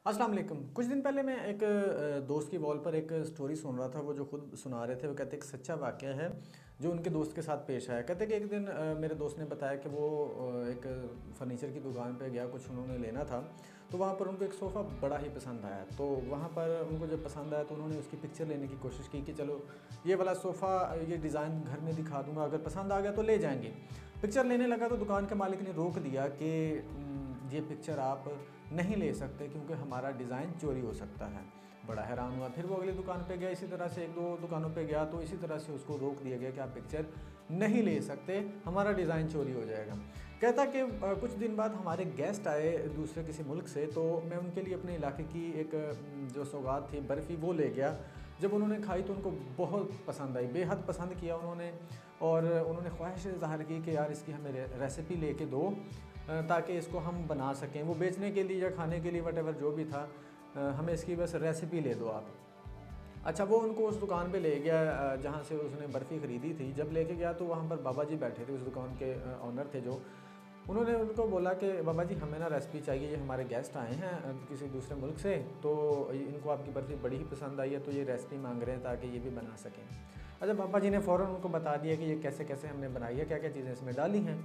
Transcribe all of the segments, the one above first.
अस्सलाम वालेकुम। कुछ दिन पहले मैं एक दोस्त की वॉल पर एक स्टोरी सुन रहा था। वो जो खुद सुना रहे थे वो कहते एक सच्चा वाक़या है जो उनके दोस्त के साथ पेश आया। कहते कि एक दिन मेरे दोस्त ने बताया कि वो एक फ़र्नीचर की दुकान पे गया, कुछ उन्होंने लेना था। तो वहाँ पर उनको एक सोफ़ा बड़ा ही पसंद आया। तो वहाँ पर उनको जब पसंद आया तो उन्होंने उसकी पिक्चर लेने की कोशिश की कि चलो ये वाला सोफ़ा, ये डिज़ाइन घर में दिखा दूँगा, अगर पसंद आ गया तो ले जाएँगे। पिक्चर लेने लगा तो दुकान के मालिक ने रोक दिया कि ये पिक्चर आप नहीं ले सकते क्योंकि हमारा डिज़ाइन चोरी हो सकता है। बड़ा हैरान हुआ। फिर वो अगली दुकान पे गया, इसी तरह से एक दो दुकानों पे गया तो इसी तरह से उसको रोक दिया गया कि आप पिक्चर नहीं ले सकते, हमारा डिज़ाइन चोरी हो जाएगा। कहता कि कुछ दिन बाद हमारे गेस्ट आए दूसरे किसी मुल्क से, तो मैं उनके लिए अपने इलाके की एक जो सौगात थी बर्फ़ी वो ले गया। जब उन्होंने खाई तो उनको बहुत पसंद आई, बेहद पसंद किया उन्होंने, और उन्होंने ख्वाहिश ज़ाहिर की कि यार इसकी हमें रेसिपी लेके दो ताकि इसको हम बना सकें। वो बेचने के लिए या खाने के लिए वटेवर जो भी था, हमें इसकी बस रेसिपी ले दो आप। अच्छा, वो उनको उस दुकान पे ले गया जहाँ से उसने बर्फ़ी ख़रीदी थी। जब लेके गया तो वहाँ पर बाबा जी बैठे थे, उस दुकान के ऑनर थे जो। उन्होंने उनको बोला कि बाबा जी हमें ना रेसिपी चाहिए, ये हमारे गेस्ट आए हैं किसी दूसरे मुल्क से, तो इनको आपकी बर्फ़ी बड़ी ही पसंद आई है, तो ये रेसिपी मांग रहे हैं ताकि ये भी बना सकें। अच्छा, बाबा जी ने फ़ौरन उनको बता दिया कि ये कैसे कैसे हमने बनाई है, क्या क्या चीज़ें इसमें डाली हैं।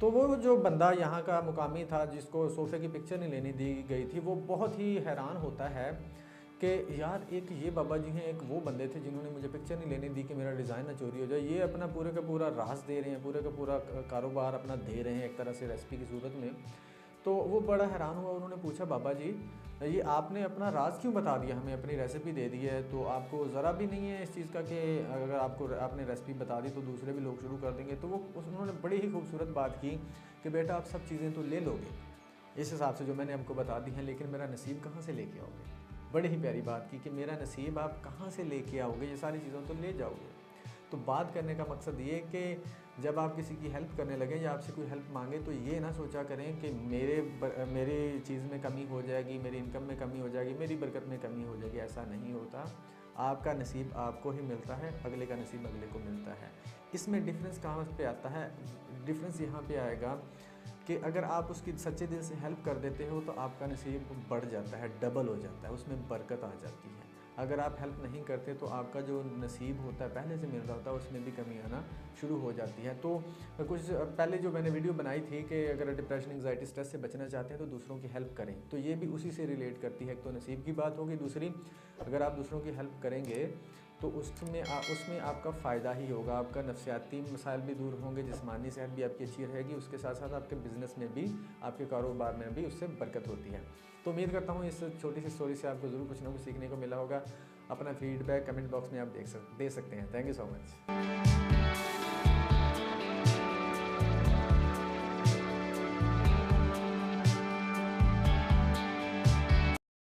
तो वो जो बंदा यहाँ का मुकामी था जिसको सोफ़े की पिक्चर नहीं लेने दी गई थी, वो बहुत ही हैरान होता है कि यार एक ये बाबा जी हैं, एक वो बंदे थे जिन्होंने मुझे पिक्चर नहीं लेने दी कि मेरा डिज़ाइन ना चोरी हो जाए। ये अपना पूरे का पूरा राज दे रहे हैं, पूरे का पूरा कारोबार अपना दे रहे हैं एक तरह से रेसिपी की सूरत में। तो वो बड़ा हैरान हुआ। उन्होंने पूछा, बाबा जी ये आपने अपना राज क्यों बता दिया, हमें अपनी रेसिपी दे दी है, तो आपको ज़रा भी नहीं है इस चीज़ का कि अगर आपने रेसिपी बता दी तो दूसरे भी लोग शुरू कर देंगे। तो वो उन्होंने बड़ी ही खूबसूरत बात की कि बेटा आप सब चीज़ें तो ले लोगे इस हिसाब से जो मैंने आपको बता दी हैं, लेकिन मेरा नसीब कहाँ से लेके आओगे। बड़ी ही प्यारी बात की कि मेरा नसीब आप कहाँ से लेके आओगे, ये सारी चीज़ों तो ले जाओगे। तो बात करने का मकसद ये कि जब आप किसी की हेल्प करने लगें या आपसे कोई हेल्प मांगे तो ये ना सोचा करें कि मेरी चीज़ में कमी हो जाएगी, मेरी इनकम में कमी हो जाएगी, मेरी बरकत में कमी हो जाएगी। ऐसा नहीं होता। आपका नसीब आपको ही मिलता है, अगले का नसीब अगले को मिलता है। इसमें डिफरेंस कहाँ पे आता है? डिफरेंस यहाँ पे आएगा कि अगर आप उसकी सच्चे दिल से हेल्प कर देते हो तो आपका नसीब बढ़ जाता है, डबल हो जाता है, उसमें बरकत आ जाती है। अगर आप हेल्प नहीं करते तो आपका जो नसीब होता है पहले से मिल रहा होता है उसमें भी कमी आना शुरू हो जाती है। तो कुछ पहले जो मैंने वीडियो बनाई थी कि अगर डिप्रेशन, एंग्जाइटी, स्ट्रेस से बचना चाहते हैं तो दूसरों की हेल्प करें, तो ये भी उसी से रिलेट करती है। एक तो नसीब की बात होगी, दूसरी अगर आप दूसरों की हेल्प करेंगे तो उसमें आपका फ़ायदा ही होगा। आपका नफ्सियाती मसाइल भी दूर होंगे, जिस्मानी सेहत भी आपकी अच्छी रहेगी, उसके साथ साथ आपके बिज़नेस में भी, आपके कारोबार में भी उससे बरकत होती है। तो उम्मीद करता हूँ इस छोटी सी स्टोरी से आपको ज़रूर कुछ ना कुछ सीखने को मिला होगा। अपना फीडबैक कमेंट बॉक्स में आप दे सकते हैं। Thank you so much.